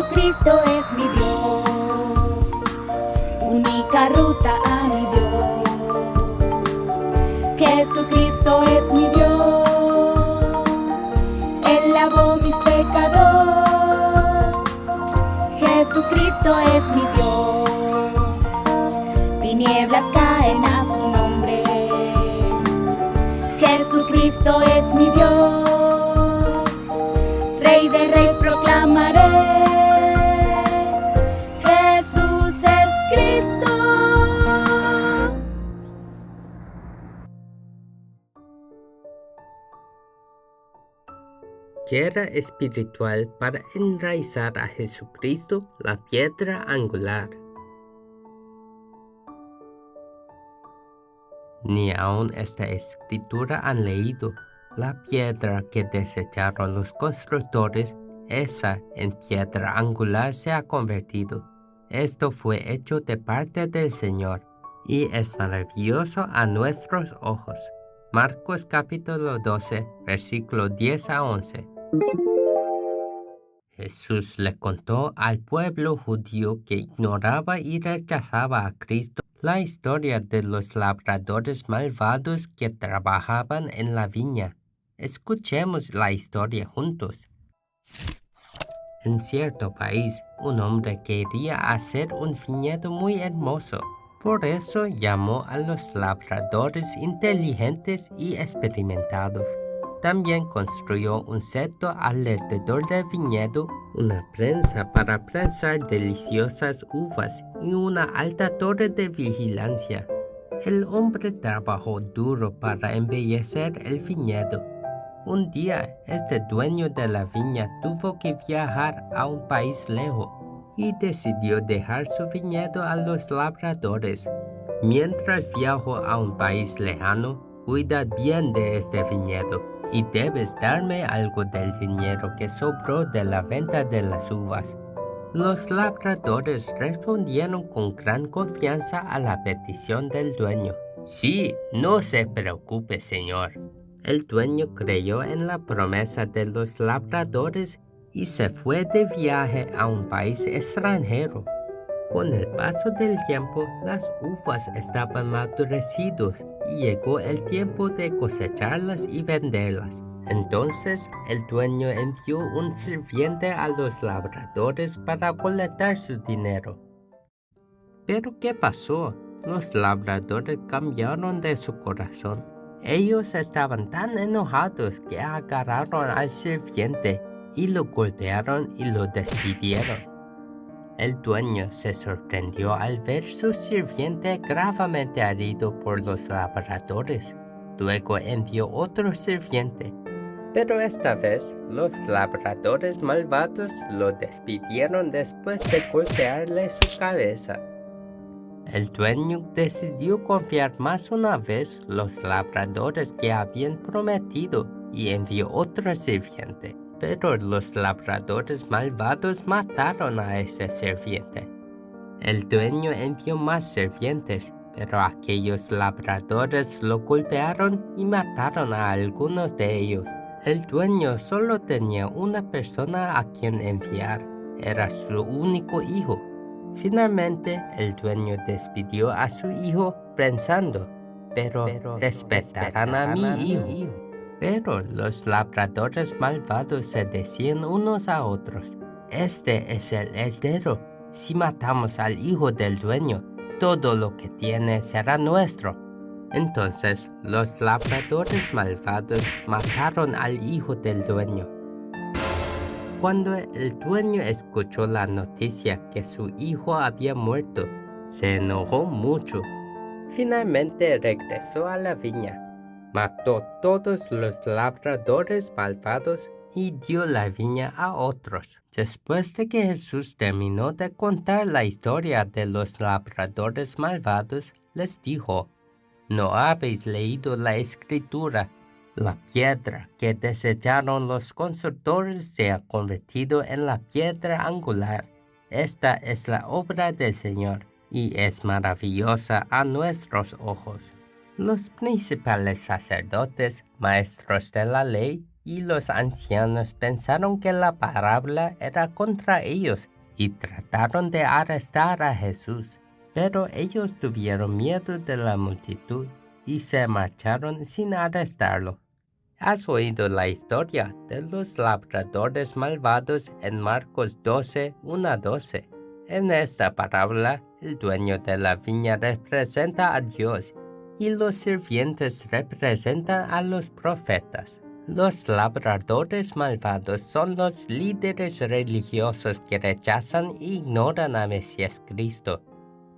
Jesucristo es mi Dios, única ruta a mi Dios. Jesucristo es mi Dios, Él lavó mis pecados. Jesucristo es mi Dios, tinieblas caen a su nombre. Jesucristo es mi Dios, Rey de Reyes proclamaré. Jesús es Cristo. Guerra espiritual para enraizar a Jesucristo, la piedra angular. Ni aun esta escritura han leído. La piedra que desecharon los constructores, esa en piedra angular se ha convertido. Esto fue hecho de parte del Señor, y es maravilloso a nuestros ojos. Marcos capítulo 12, versículo 10 a 11. Jesús le contó al pueblo judío que ignoraba y rechazaba a Cristo la historia de los labradores malvados que trabajaban en la viña. Escuchemos la historia juntos. En cierto país, un hombre quería hacer un viñedo muy hermoso. Por eso llamó a los labradores inteligentes y experimentados. También construyó un seto alrededor del viñedo, una prensa para prensar deliciosas uvas y una alta torre de vigilancia. El hombre trabajó duro para embellecer el viñedo. Un día, este dueño de la viña tuvo que viajar a un país lejos y decidió dejar su viñedo a los labradores. Mientras viajo a un país lejano, cuida bien de este viñedo y debes darme algo del dinero que sobró de la venta de las uvas. Los labradores respondieron con gran confianza a la petición del dueño. Sí, no se preocupe, señor. El dueño creyó en la promesa de los labradores y se fue de viaje a un país extranjero. Con el paso del tiempo, las uvas estaban madurecidas y llegó el tiempo de cosecharlas y venderlas. Entonces, el dueño envió un sirviente a los labradores para colectar su dinero. Pero ¿qué pasó? Los labradores cambiaron de su corazón. Ellos estaban tan enojados que agarraron al sirviente y lo golpearon y lo despidieron. El dueño se sorprendió al ver su sirviente gravemente herido por los labradores. Luego envió otro sirviente, pero esta vez los labradores malvados lo despidieron después de golpearle su cabeza. El dueño decidió confiar más una vez los labradores que habían prometido y envió otro sirviente. Pero los labradores malvados mataron a ese sirviente. El dueño envió más sirvientes, pero aquellos labradores lo golpearon y mataron a algunos de ellos. El dueño solo tenía una persona a quien enviar. Era su único hijo. Finalmente, el dueño despidió a su hijo pensando, pero respetarán a mi hijo. Pero los labradores malvados se decían unos a otros, este es el heredero. Si matamos al hijo del dueño, todo lo que tiene será nuestro. Entonces los labradores malvados mataron al hijo del dueño. Cuando el dueño escuchó la noticia que su hijo había muerto, se enojó mucho. Finalmente regresó a la viña. Mató todos los labradores malvados y dio la viña a otros. Después de que Jesús terminó de contar la historia de los labradores malvados, les dijo, ¿no habéis leído la escritura? La piedra que desecharon los constructores se ha convertido en la piedra angular. Esta es la obra del Señor y es maravillosa a nuestros ojos. Los principales sacerdotes, maestros de la ley y los ancianos pensaron que la parábola era contra ellos y trataron de arrestar a Jesús, pero ellos tuvieron miedo de la multitud y se marcharon sin arrestarlo. ¿Has oído la historia de los labradores malvados en Marcos 12, 1-12? En esta parábola, el dueño de la viña representa a Dios y los sirvientes representan a los profetas. Los labradores malvados son los líderes religiosos que rechazan e ignoran a Mesías Cristo.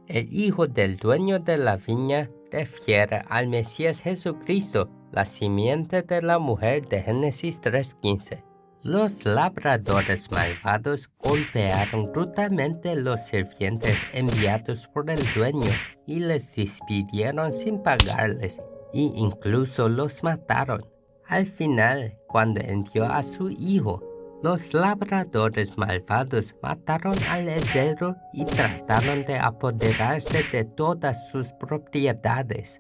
El hijo del dueño de la viña refiere al Mesías Jesucristo, la simiente de la mujer de Génesis 3:15. Los labradores malvados golpearon brutalmente a los sirvientes enviados por el dueño y les despidieron sin pagarles, e incluso los mataron. Al final, cuando envió a su hijo, los labradores malvados mataron al heredero y trataron de apoderarse de todas sus propiedades.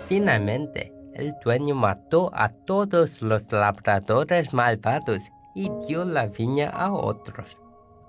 Finalmente, el dueño mató a todos los labradores malvados y dio la viña a otros.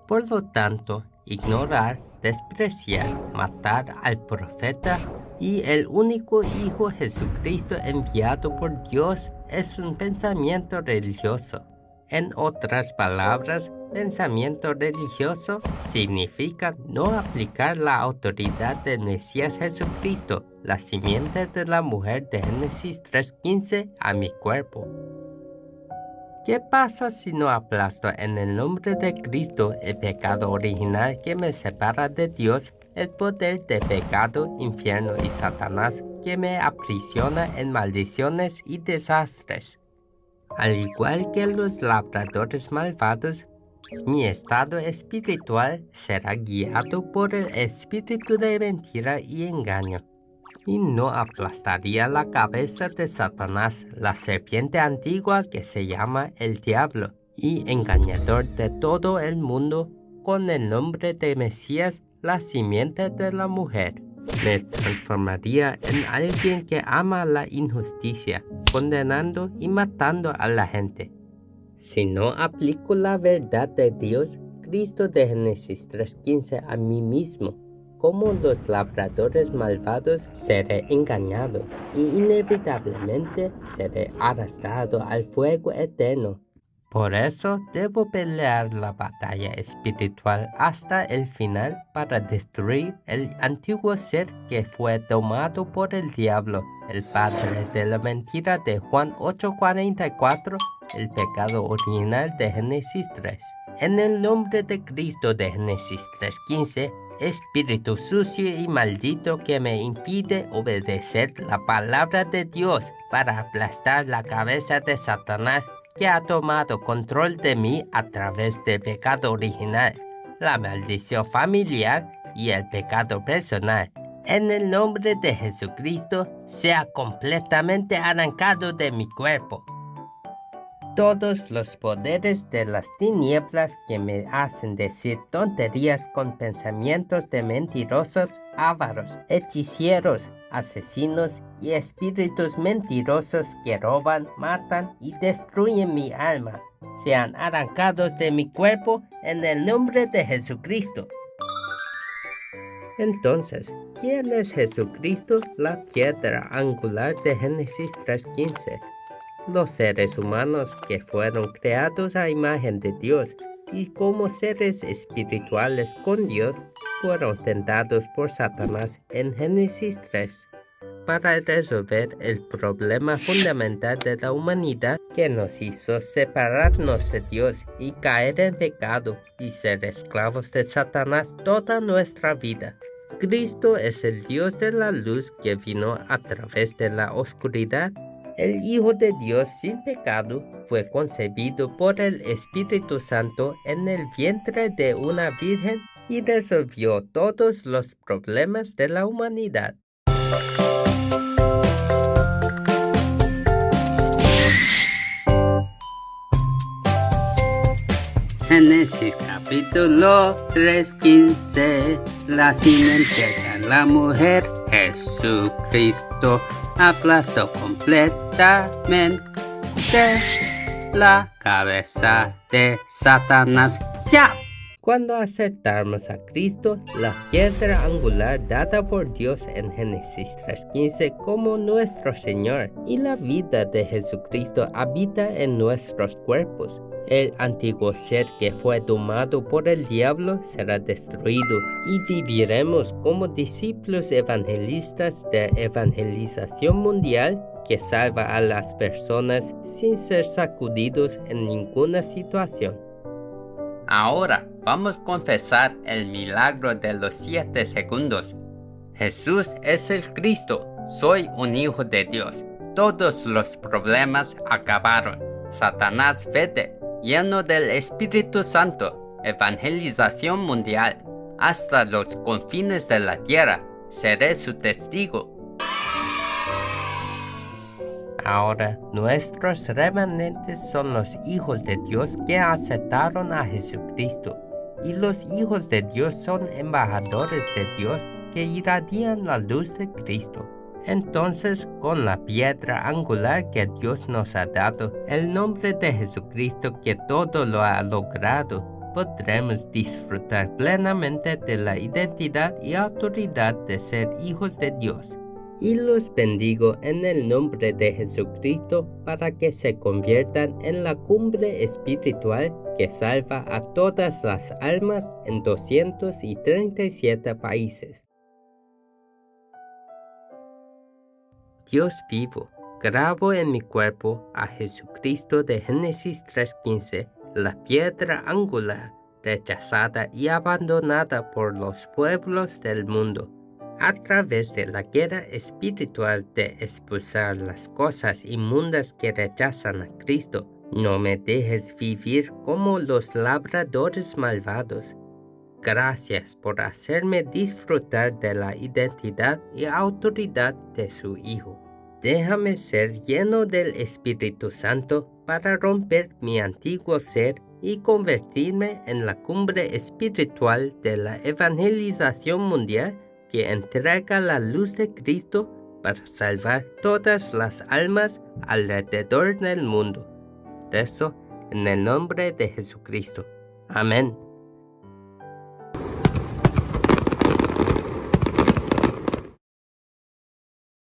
Por lo tanto, ignorar, despreciar, matar al profeta y el único Hijo Jesucristo enviado por Dios es un pensamiento religioso. En otras palabras, pensamiento religioso significa no aplicar la autoridad del Mesías Jesucristo, la simiente de la mujer de Génesis 3:15, a mi cuerpo. ¿Qué pasa si no aplasto en el nombre de Cristo el pecado original que me separa de Dios, el poder de pecado, infierno y Satanás que me aprisiona en maldiciones y desastres? Al igual que los labradores malvados, mi estado espiritual será guiado por el espíritu de mentira y engaño, y no aplastaría la cabeza de Satanás, la serpiente antigua que se llama el diablo, y engañador de todo el mundo, con el nombre de Mesías, la simiente de la mujer. Me transformaría en alguien que ama la injusticia, condenando y matando a la gente. Si no aplico la verdad de Dios, Cristo de Génesis 3:15 a mí mismo, como los labradores malvados, seré engañado y inevitablemente seré arrastrado al fuego eterno. Por eso debo pelear la batalla espiritual hasta el final para destruir el antiguo ser que fue tomado por el diablo, el padre de la mentira de Juan 8:44, el pecado original de Génesis 3. En el nombre de Cristo de Génesis 3:15, espíritu sucio y maldito que me impide obedecer la palabra de Dios para aplastar la cabeza de Satanás, que ha tomado control de mí a través del pecado original, la maldición familiar y el pecado personal. En el nombre de Jesucristo, sea completamente arrancado de mi cuerpo. Todos los poderes de las tinieblas que me hacen decir tonterías con pensamientos de mentirosos, ávaros, hechiceros, asesinos y espíritus mentirosos que roban, matan y destruyen mi alma, sean arrancados de mi cuerpo en el nombre de Jesucristo. Entonces, ¿quién es Jesucristo, la piedra angular de Génesis 3:15? Los seres humanos que fueron creados a imagen de Dios y como seres espirituales con Dios fueron tentados por Satanás en Génesis 3 para resolver el problema fundamental de la humanidad que nos hizo separarnos de Dios y caer en pecado y ser esclavos de Satanás toda nuestra vida. Cristo es el Dios de la luz que vino a través de la oscuridad. El Hijo de Dios sin pecado fue concebido por el Espíritu Santo en el vientre de una virgen y resolvió todos los problemas de la humanidad. Génesis capítulo 3:15. La simiente de la mujer, Jesucristo, aplastó completamente la cabeza de Satanás. ¡Ya! Cuando aceptamos a Cristo, la piedra angular dada por Dios en Génesis 3:15 como nuestro Señor, y la vida de Jesucristo habita en nuestros cuerpos. El antiguo ser que fue domado por el diablo será destruido y viviremos como discípulos evangelistas de evangelización mundial que salva a las personas sin ser sacudidos en ninguna situación. Ahora vamos a confesar el milagro de los 7 segundos. Jesús es el Cristo. Soy un hijo de Dios. Todos los problemas acabaron. Satanás vete, lleno del Espíritu Santo. Evangelización mundial. Hasta los confines de la tierra. Seré su testigo. Ahora, nuestros remanentes son los hijos de Dios que aceptaron a Jesucristo, y los hijos de Dios son embajadores de Dios que irradian la luz de Cristo. Entonces, con la piedra angular que Dios nos ha dado, el nombre de Jesucristo que todo lo ha logrado, podremos disfrutar plenamente de la identidad y autoridad de ser hijos de Dios. Y los bendigo en el nombre de Jesucristo para que se conviertan en la cumbre espiritual que salva a todas las almas en 237 países. Dios vivo, grabo en mi cuerpo a Jesucristo de Génesis 3:15, la piedra angular, rechazada y abandonada por los pueblos del mundo. A través de la guerra espiritual de expulsar las cosas inmundas que rechazan a Cristo, no me dejes vivir como los labradores malvados. Gracias por hacerme disfrutar de la identidad y autoridad de su Hijo. Déjame ser lleno del Espíritu Santo para romper mi antiguo ser y convertirme en la cumbre espiritual de la evangelización mundial que entrega la luz de Cristo para salvar todas las almas alrededor del mundo. Rezo en el nombre de Jesucristo. Amén.